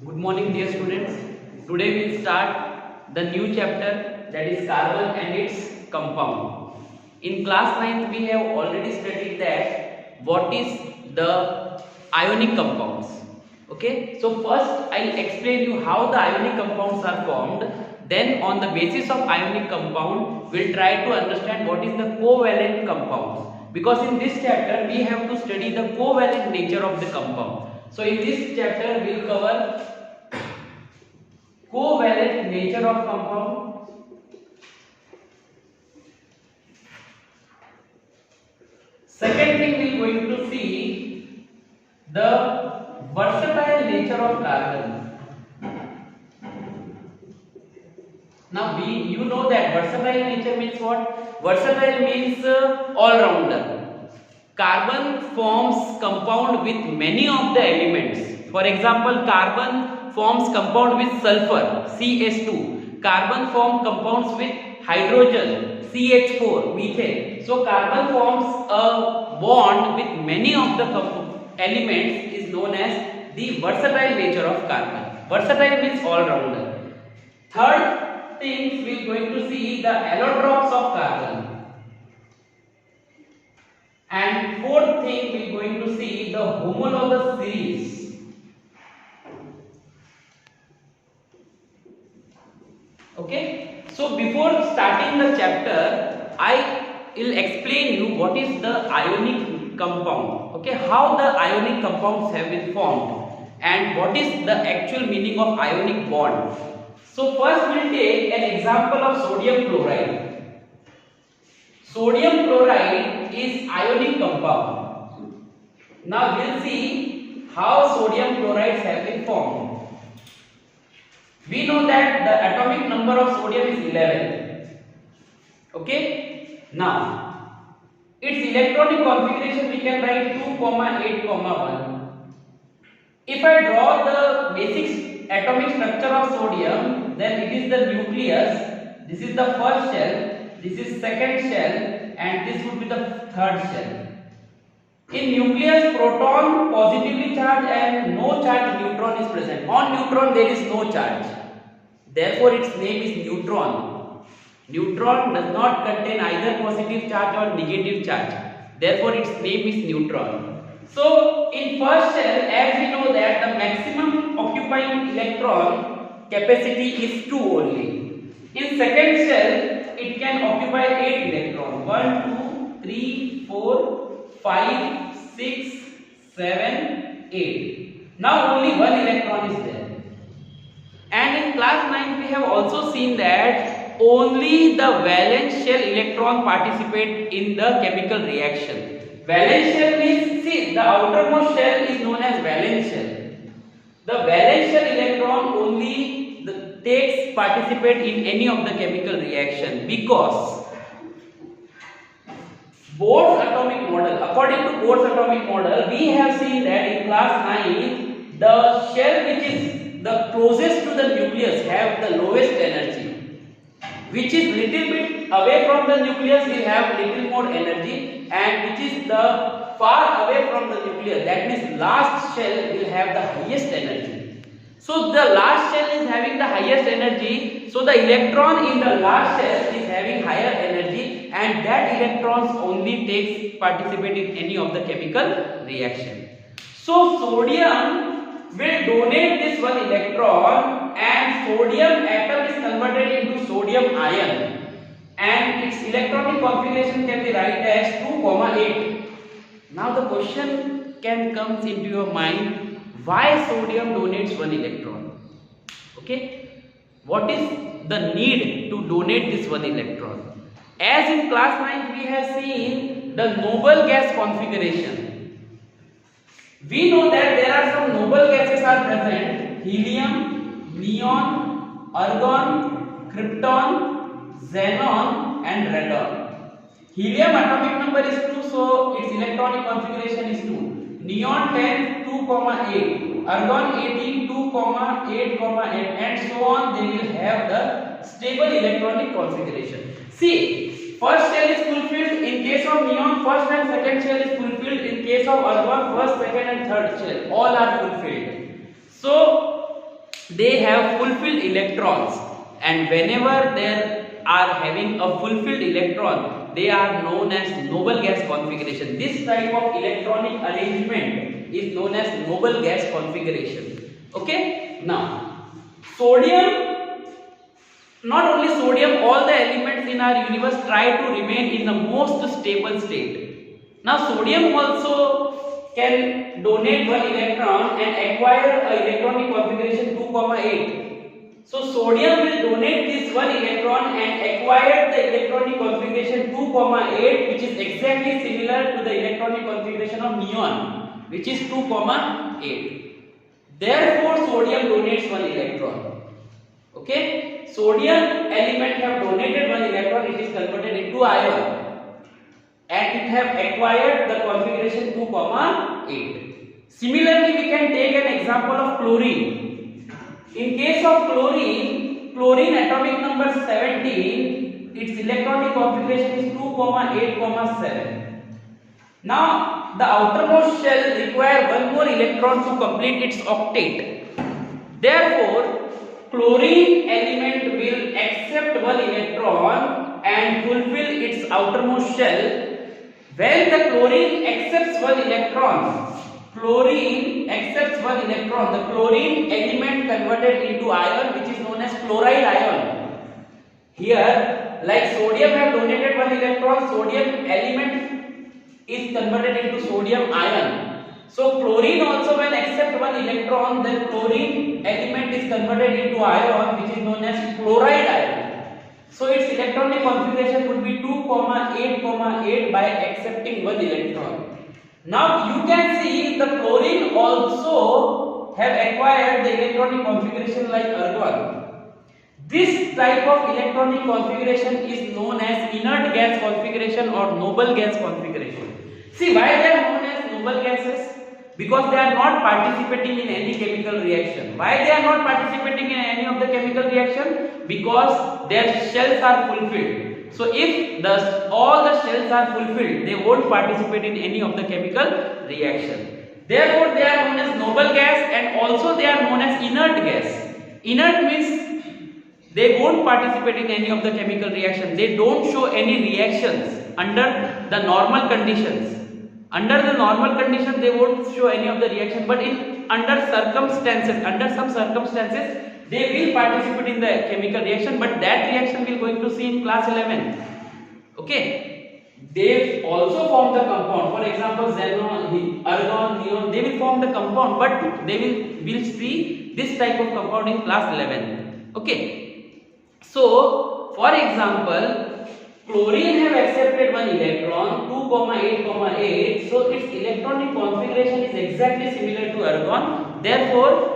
Good morning, dear students. Today we will start the new chapter, that is carbon and its compound. In class 9th we have already studied that what is the ionic compounds. Okay, so first I will explain you how the ionic compounds are formed. Then on the basis of ionic compound we will try to understand what is the covalent compounds, because in this chapter we have to study the covalent nature of the compound. So in this chapter we will cover covalent nature of compound, second thing we are going to see the versatile nature of carbon. Now you know that versatile nature means what? Versatile means all-rounder. Carbon forms compound with many of the elements. For example, carbon forms compound with sulfur, CH2. Carbon forms compounds with hydrogen, CH4, methane. So carbon forms a bond with many of the elements is known as the versatile nature of carbon. Versatile means all-rounder. Third thing we are going to see the allotropes of carbon. And fourth thing we are going to see the homologous series. Okay, so before starting the chapter, I will explain you what is the ionic compound. Okay, how the ionic compounds have been formed and what is the actual meaning of ionic bond. So first we will take an example of sodium chloride. Sodium chloride is ionic compound. Now we will see how sodium chlorides have been formed. We know that the atomic number of sodium is 11. Okay. Now its electronic configuration we can write 2, 8, 1. If I draw the basic atomic structure of sodium, then it is the nucleus. This is the first shell. This is second shell and this would be the third shell. In nucleus, proton positively charged and no charged neutron is present. On neutron there is no charge. Therefore its name is neutron. Neutron does not contain either positive charge or negative charge. Therefore its name is neutron. So in first shell, as we know that the maximum occupying electron capacity is 2 only. In second shell, it can occupy 8 electrons. 1, 2, 3, 4, 5, 6, 7, 8. Now only 1 electron is there. And in class 9 we have also seen that only the valence shell electron participate in the chemical reaction. Valence shell means, see, the outermost shell is known as valence shell. The valence shell electron only participate in any of the chemical reaction, because Bohr's atomic model, according to Bohr's atomic model, we have seen that in class 9 the shell which is the closest to the nucleus have the lowest energy, which is little bit away from the nucleus will have little more energy, and which is the far away from the nucleus, that means last shell will have the highest energy. So the last shell is having the highest energy, so the electron in the last shell is having higher energy, and that electrons only participate in any of the chemical reaction. So sodium will donate this 1 electron, and sodium atom is converted into sodium ion, and its electronic configuration can be written as 2, 8. Now the question can come into your mind, why sodium donates 1 electron? Okay, what is the need to donate this 1 electron? As in class 9 we have seen the noble gas configuration. We know that there are some noble gases are present: helium, neon, argon, krypton, xenon and radon. Helium atomic number is 2, so its electronic configuration is 2. Neon 10, 2, 8, argon 18, 2, 8, 8, and so on. They will have the stable electronic configuration. See, first shell is fulfilled in case of neon, first and second shell is fulfilled in case of argon, first, second and third shell. All are fulfilled. So they have fulfilled electrons, and whenever they are having a fulfilled electron, they are known as noble gas configuration. This type of electronic arrangement is known as noble gas configuration. Okay, now sodium, not only sodium, all the elements in our universe try to remain in the most stable state. Now sodium also can donate one electron and acquire a electronic configuration 2,8. So sodium will donate this one electron and acquire the electronic configuration 2,8, which is exactly similar to the electronic configuration of neon, which is 2,8. Therefore sodium donates one electron. Okay, sodium element have donated one electron, it is converted into ion, and it have acquired the configuration 2,8. Similarly, we can take an example of chlorine. In case of chlorine atomic number 17, its electronic configuration is 2,8,7. Now, the outermost shell require one more electron to complete its octet. Therefore, chlorine element will accept one electron and fulfill its outermost shell. When the chlorine accepts one electron, the chlorine element converted into ion, which is known as chloride ion. Here, like sodium have donated one electron, sodium element is converted into sodium ion. So chlorine also when accept one electron, then chlorine element is converted into ion, which is known as chloride ion. So its electronic configuration would be 2,8,8 by accepting one electron. Now you can see the chlorine also have acquired the electronic configuration like argon. This type of electronic configuration is known as inert gas configuration or noble gas configuration. See why they are known as noble gases? Because they are not participating in any chemical reaction. Why they are not participating in any of the chemical reaction? Because their shells are fulfilled. So if all the shells are fulfilled, they won't participate in any of the chemical reaction. Therefore, they are known as noble gas, and also they are known as inert gas. Inert means they won't participate in any of the chemical reaction. They don't show any reactions under the normal conditions. Under the normal condition, they won't show any of the reaction, but under some circumstances, they will participate in the chemical reaction, but that reaction we are going to see in class 11. Okay, they also form the compound. For example, xenon, argon, neon, they will form the compound, but we'll see this type of compound in class 11. Okay, so for example, chlorine have accepted one electron 2,8,8, so its electronic configuration is exactly similar to argon. Therefore,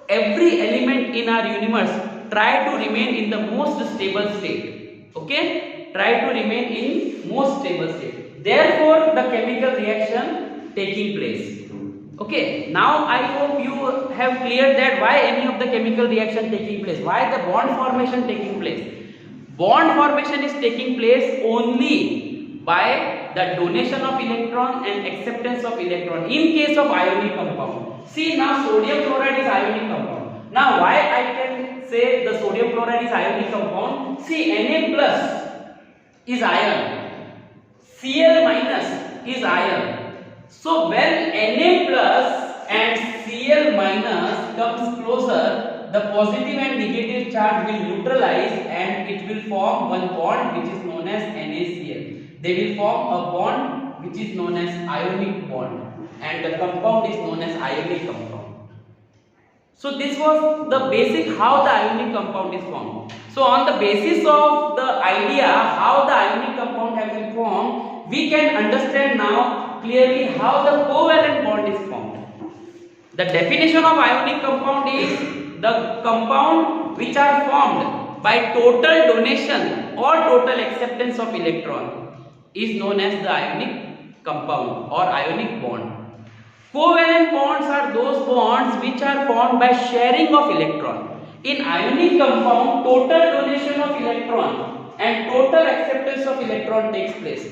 every element in our universe try to remain in the most stable state. Okay, try to remain in most stable state. Therefore, the chemical reaction taking place. Okay, now I hope you have cleared that why any of the chemical reaction taking place, why the bond formation taking place. Bond formation is taking place only by the donation of electron and acceptance of electron in case of ionic compound. See, now sodium chloride is ionic compound. Now why I can say the sodium chloride is ionic compound? See, Na plus is ion, Cl minus is ion. So when Na plus and Cl minus comes closer, the positive and negative charge will neutralize and it will form one bond which is known as NaCl. They will form a bond which is known as ionic bond, and the compound is known as ionic compound. So this was the basic how the ionic compound is formed. So on the basis of the idea how the ionic compound has been formed, we can understand now clearly how the covalent bond is formed. The definition of ionic compound is the compound which are formed by total donation or total acceptance of electron is known as the ionic compound or ionic bond. Covalent bonds are those bonds which are formed by sharing of electron. In ionic compound, total donation of electron and total acceptance of electron takes place.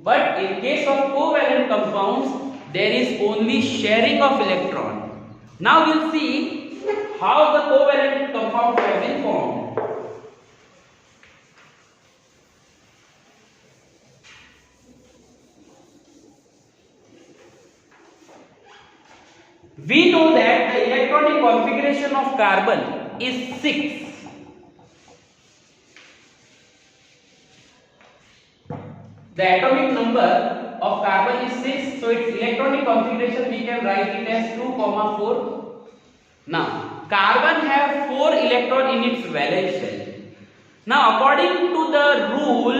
But in case of covalent compounds, there is only sharing of electron. Now we'll see how the covalent compounds have been formed. We know that the electronic configuration of carbon is 6. The atomic number of carbon is 6, so its electronic configuration we can write it as 2, 4. Now, carbon have 4 electrons in its valence shell. Now, according to the rule,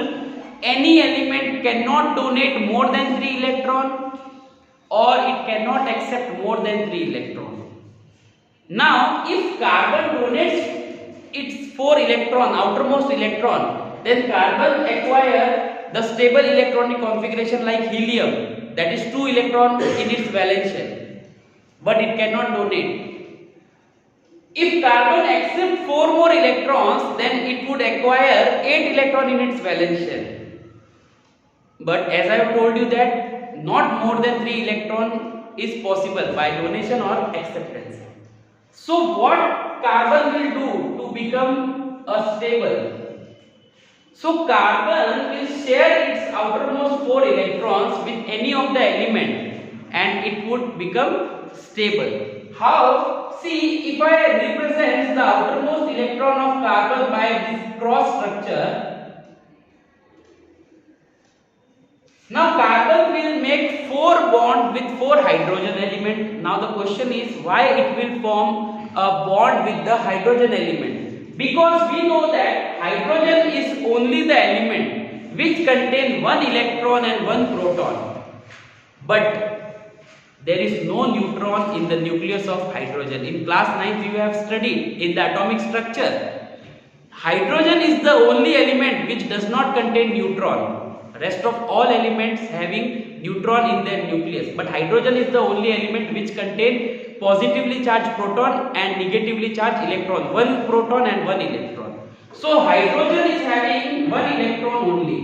any element cannot donate more than 3 electrons or it cannot accept more than 3 electrons. Now, if carbon donates its 4 electron, outermost electron, then carbon acquire the stable electronic configuration like helium, that is 2 electrons in its valence shell, but it cannot donate. If carbon accepts 4 more electrons, then it would acquire 8 electrons in its valence shell. But as I have told you that not more than 3 electron is possible by donation or acceptance. So what carbon will do to become a stable? So carbon will share its outermost 4 electrons with any of the element and it would become stable. How? See, if I represent the outermost electron of carbon by this cross structure, now carbon will make 4 bonds with 4 hydrogen element. Now the question is why it will form a bond with the hydrogen element? Because we know that hydrogen is only the element which contains 1 electron and 1 proton. But there is no neutron in the nucleus of hydrogen. In class 9th you have studied in the atomic structure. Hydrogen is the only element which does not contain neutron. Rest of all elements having neutron in their nucleus. But hydrogen is the only element which contains positively charged proton and negatively charged electron. 1 proton and 1 electron. So hydrogen is having 1 electron only.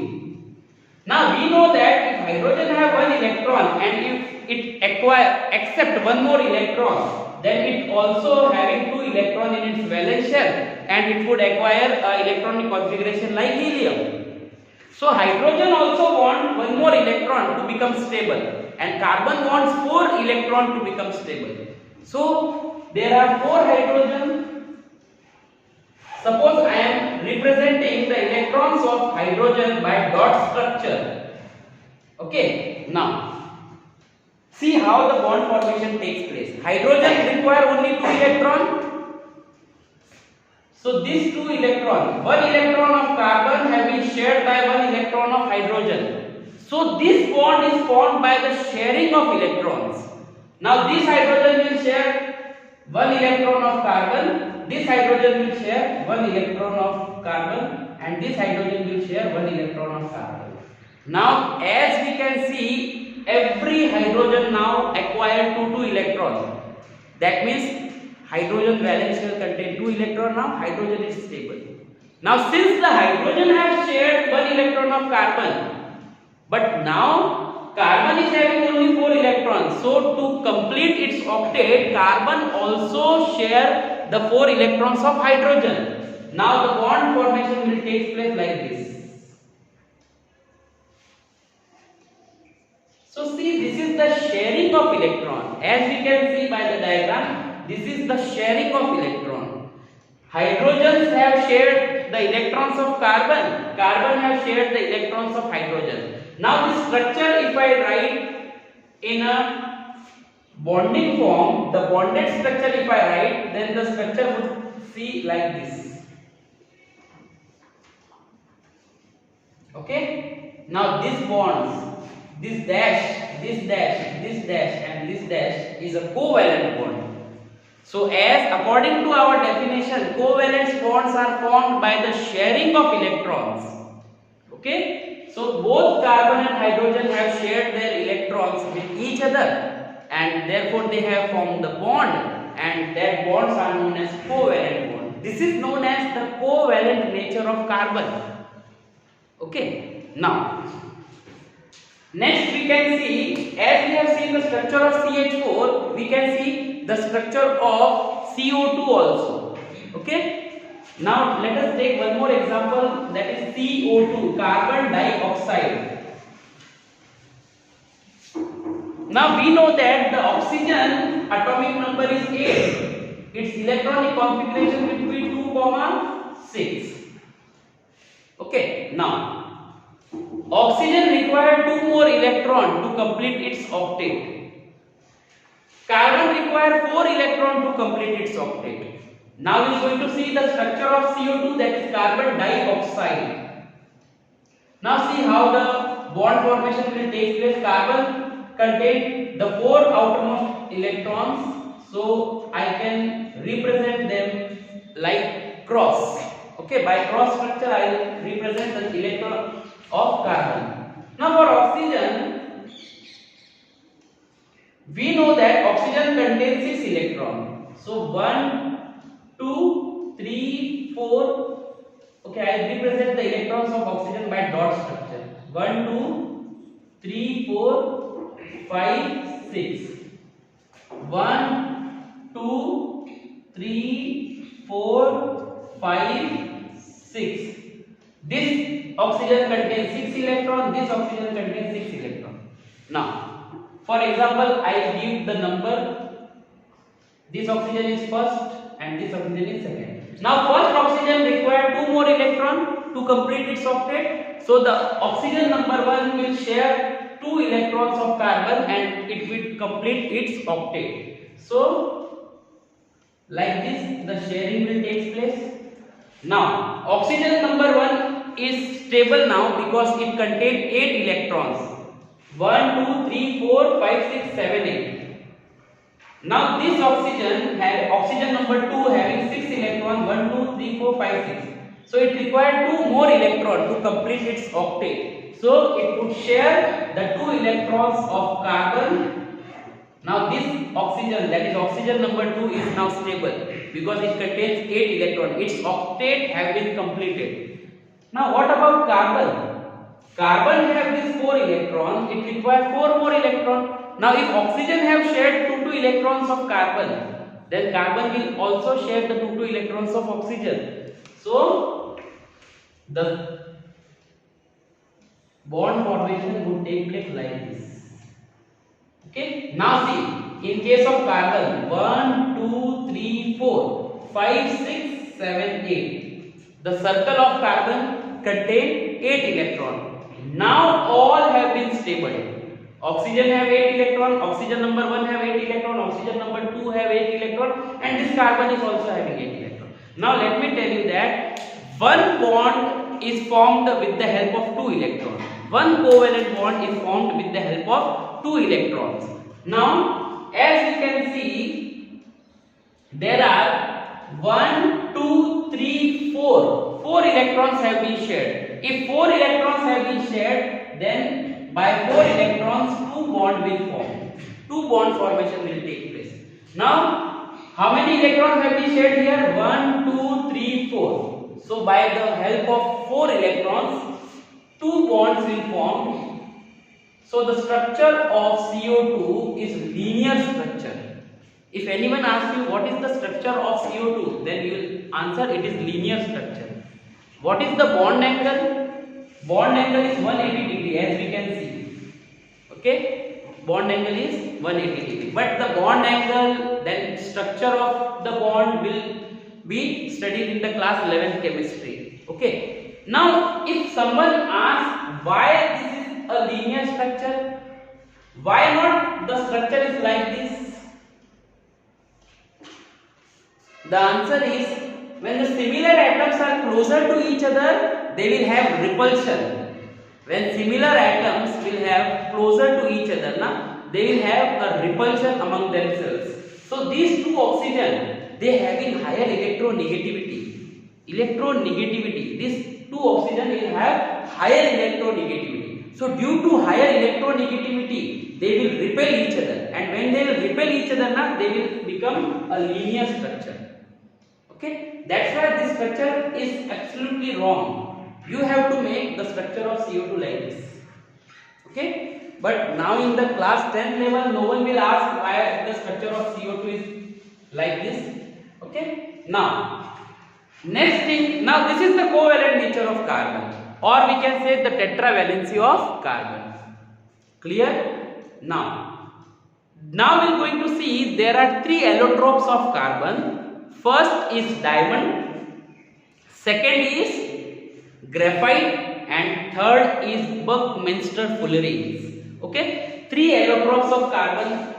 Now we know that if hydrogen have 1 electron and if it accept 1 more electron, then it also having 2 electron in its valence shell and it would acquire a electronic configuration like helium. So hydrogen also wants 1 more electron to become stable and carbon wants 4 electron to become stable. So there are 4 hydrogen. Suppose I am representing the electrons of hydrogen by dot structure. Okay, now see how the bond formation takes place. Hydrogen require only 2 electrons. So these 2 electrons, 1 electron of carbon have been shared by 1 electron of hydrogen. So this bond is formed by the sharing of electrons. Now this hydrogen will share 1 electron of carbon, this hydrogen will share 1 electron of carbon and this hydrogen will share 1 electron of carbon. Now as we can see, every hydrogen now acquire 2 electrons. That means hydrogen valence shell contain 2 electrons. Now hydrogen is stable. Now since the hydrogen has shared 1 electron of carbon, but now carbon is having only 4 electrons. So to complete its octet, carbon also share the 4 electrons of hydrogen. Now the bond formation will take place like this. So see, this is the sharing of electron. As we can see by the diagram, this is the sharing of electron. Hydrogens have shared the electrons of carbon. Carbon have shared the electrons of hydrogen. Now this structure, if I write in a bonding form, the bonded structure if I write, then the structure would see like this. Okay. Now these bonds, this dash, this dash, this dash and this dash is a covalent bond. So as according to our definition, covalent bonds are formed by the sharing of electrons. Okay. So both carbon and hydrogen have shared their electrons with each other and therefore they have formed the bond, and that bonds are known as covalent bond. This is known as the covalent nature of carbon. Okay. Now next we can see, as we have seen the structure of CH4, we can see the structure of CO2 also. Okay. Now let us take one more example, that is CO2, carbon dioxide. Now we know that the oxygen atomic number is 8. Its electronic configuration will be 2,6. Okay. Now oxygen requires 2 more electrons to complete its octet. Carbon requires 4 electrons to complete its octet. Now we are going to see the structure of CO2, that is carbon dioxide. Now see how the bond formation will take place. Carbon contains the 4 outermost electrons, so I can represent them like cross. Okay, by cross structure I will represent the electron of carbon. Now for oxygen, we know that oxygen contains 6 electrons. So 1, 2, 3, 4. Okay, I represent the electrons of oxygen by dot structure. 1, 2, 3, 4, 5, 6. 1, 2, 3, 4, 5, 6. This oxygen contains 6 electrons. This oxygen contains 6 electrons. Now, for example, I give the number. This oxygen is first and this oxygen is second. Now first oxygen requires 2 more electrons to complete its octet. So the oxygen number 1 will share 2 electrons of carbon and it will complete its octet. So like this the sharing will take place. Now oxygen number 1 is stable now because it contains 8 electrons. 1, 2, 3, 4, 5, 6, 7, 8. Now this oxygen has oxygen number 2 having 6 electrons, 1, 2, 3, 4, 5, 6. So it requires 2 more electrons to complete its octet. So it would share the 2 electrons of carbon. Now this oxygen, that is oxygen number 2, is now stable because it contains 8 electrons. Its octet have been completed. Now what about carbon? Carbon have these 4 electrons, it requires 4 more electrons. Now if oxygen have shared 2 electrons of carbon, then carbon will also share the 2 electrons of oxygen. So the bond formation would take place like this. Okay. Now see, in case of carbon, 1, 2, 3, 4, 5, 6, 7, 8. The circle of carbon contains 8 electrons. Now all have been stable. Oxygen have 8 electrons, oxygen number 1 have 8 electrons, oxygen number 2 have 8 electrons, and this carbon is also having 8 electrons. Now let me tell you that one bond is formed with the help of 2 electrons. One covalent bond is formed with the help of 2 electrons. Now as you can see, there are 1, 2, 3, 4. 4 electrons have been shared. If 4 electrons have been shared, then by 4 electrons 2 bond will form. 2 bond formation will take place. Now how many electrons have been shared here? 1, 2, 3, 4. So by the help of 4 electrons 2 bonds will form. So the structure of CO2 is linear structure. If anyone asks you what is the structure of CO2, then you will answer it is linear structure. What is the bond angle? Bond angle is 180 degree, as we can see. Okay, bond angle is 180 degree. But the bond angle, then structure of the bond will be studied in the class 11th chemistry. Okay. Now, if someone asks why this is a linear structure, why not the structure is like this? The answer is, when the similar atoms are closer to each other, they will have repulsion. When similar atoms will have closer to each other, they will have a repulsion among themselves. So these two oxygen, they having higher electronegativity. These two oxygen will have higher electronegativity. So due to higher electronegativity, they will repel each other. And when they will repel each other, they will become a linear structure. Okay, that's why this structure is absolutely wrong. You have to make the structure of CO2 like this. Okay, but now in the class 10 level, no one will ask why the structure of CO2 is like this. Okay. Now, next thing. Now this is the covalent nature of carbon, or we can say the tetravalency of carbon. Clear? Now we are going to see there are three allotropes of carbon. First is diamond, second is graphite, and third is Buckminster fullerenes. Okay, three allotropes of carbon.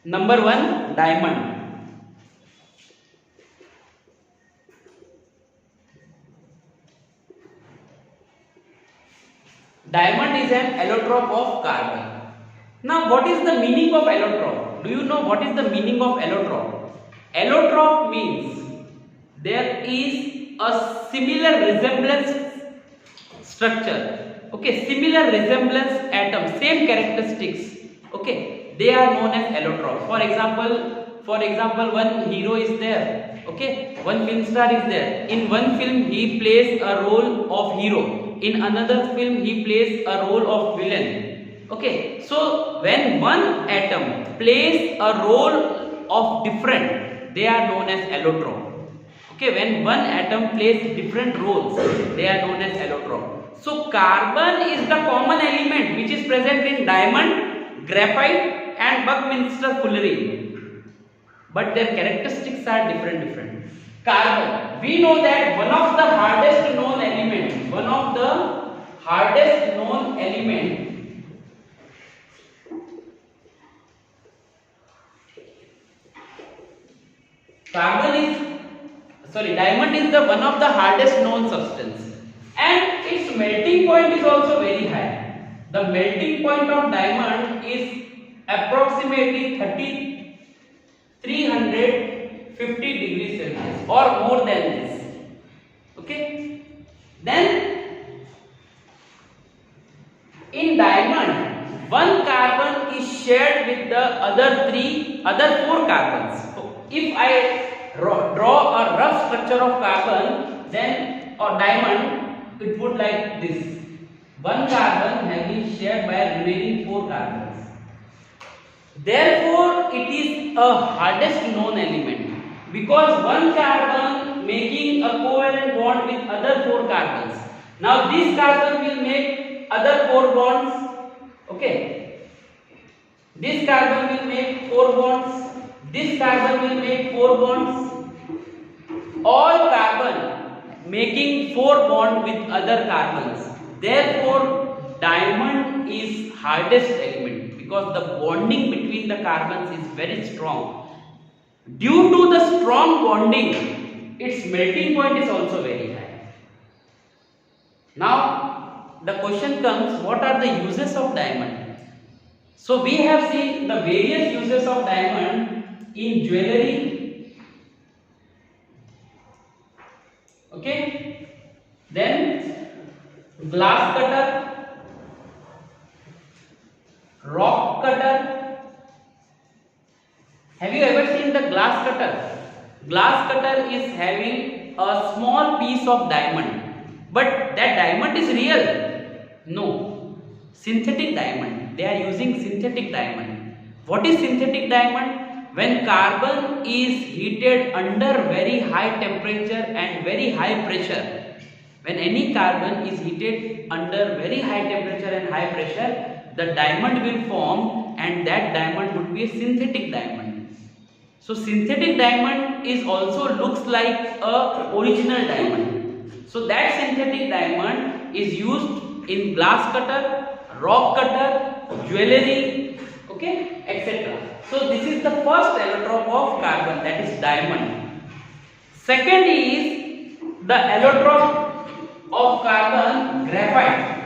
Number one, diamond. Diamond is an allotrope of carbon. Now, what is the meaning of allotrope? Do you know what is the meaning of allotrope? Allotrope means there is a similar resemblance structure. Okay, similar resemblance atom, same characteristics. Okay, they are known as allotrope. For example, one hero is there. Okay, one film star is there. In one film, he plays a role of hero. In another film, he plays a role of villain. Okay, so when one atom plays a role of different, they are known as allotrope. Okay, when one atom plays different roles, they are known as allotrope. So carbon is the common element which is present in diamond, graphite, and Buckminster fullerene, but their characteristics are different. Carbon, we know that one of the hardest known element diamond is the one of the hardest known substance, and its melting point is also very high. The melting point of diamond is approximately 350 degrees Celsius or more than this. Okay, then in diamond, one carbon is shared with the other four carbons. So if I draw a rough structure of carbon, then or diamond, it would like this. One carbon has been shared by remaining four carbons. Therefore, it is a hardest known element because one carbon making a covalent bond with other four carbons. Now this carbon will make other four bonds. Okay, this carbon will make four bonds. This carbon will make four bonds. All carbon making four bonds with other carbons. Therefore, diamond is hardest element because the bonding between the carbons is very strong. Due to the strong bonding, its melting point is also very high. Now, the question comes, what are the uses of diamond? So, we have seen the various uses of diamond in jewelry. Okay, then glass cutter, rock cutter. Have you ever seen the glass cutter? Glass cutter is having a small piece of diamond, but that diamond is real? No, synthetic diamond. They are using synthetic diamond. What is synthetic diamond? When carbon is heated under very high temperature and very high pressure, when any carbon is heated under very high temperature and high pressure, the diamond will form, and that diamond would be a synthetic diamond. So synthetic diamond is also looks like a original diamond. So that synthetic diamond is used in glass cutter, rock cutter, jewelry, okay, etc. So this is the first allotrope of carbon, that is diamond. Second is the allotrope of carbon, graphite.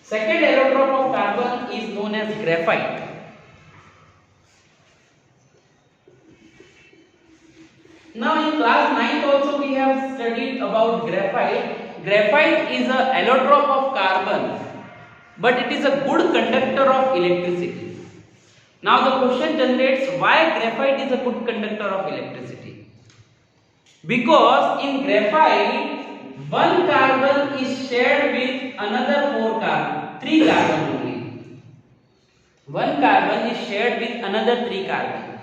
Second allotrope of carbon is known as graphite. Now in class 9th also we have studied about graphite. Graphite is a allotrope of carbon, but it is a good conductor of electricity. Now the question generates, why graphite is a good conductor of electricity? Because in graphite, one carbon is shared with another three carbon one carbon is shared with another 3 carbon.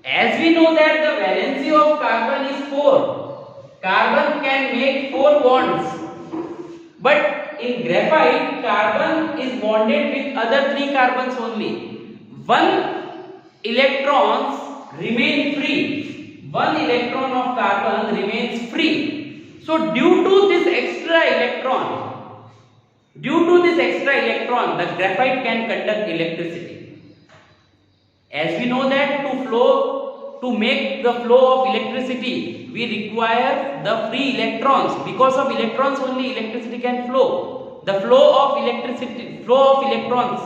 As we know that the valency of carbon is 4, carbon can make 4 bonds. But in graphite, carbon is bonded with other 3 carbons only. 1 electrons remain free. 1 electron of carbon remains free. So due to this extra electron, the graphite can conduct electricity. As we know that to make the flow of electricity, we require the free electrons. Because of electrons only electricity can flow. The flow of electrons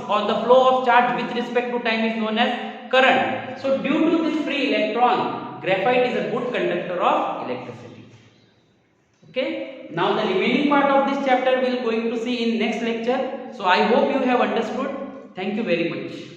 or the flow of charge with respect to time is known as current. So due to this free electron, graphite is a good conductor of electricity. Okay. Now the remaining part of this chapter we are going to see in next lecture. So I hope you have understood. Thank you very much.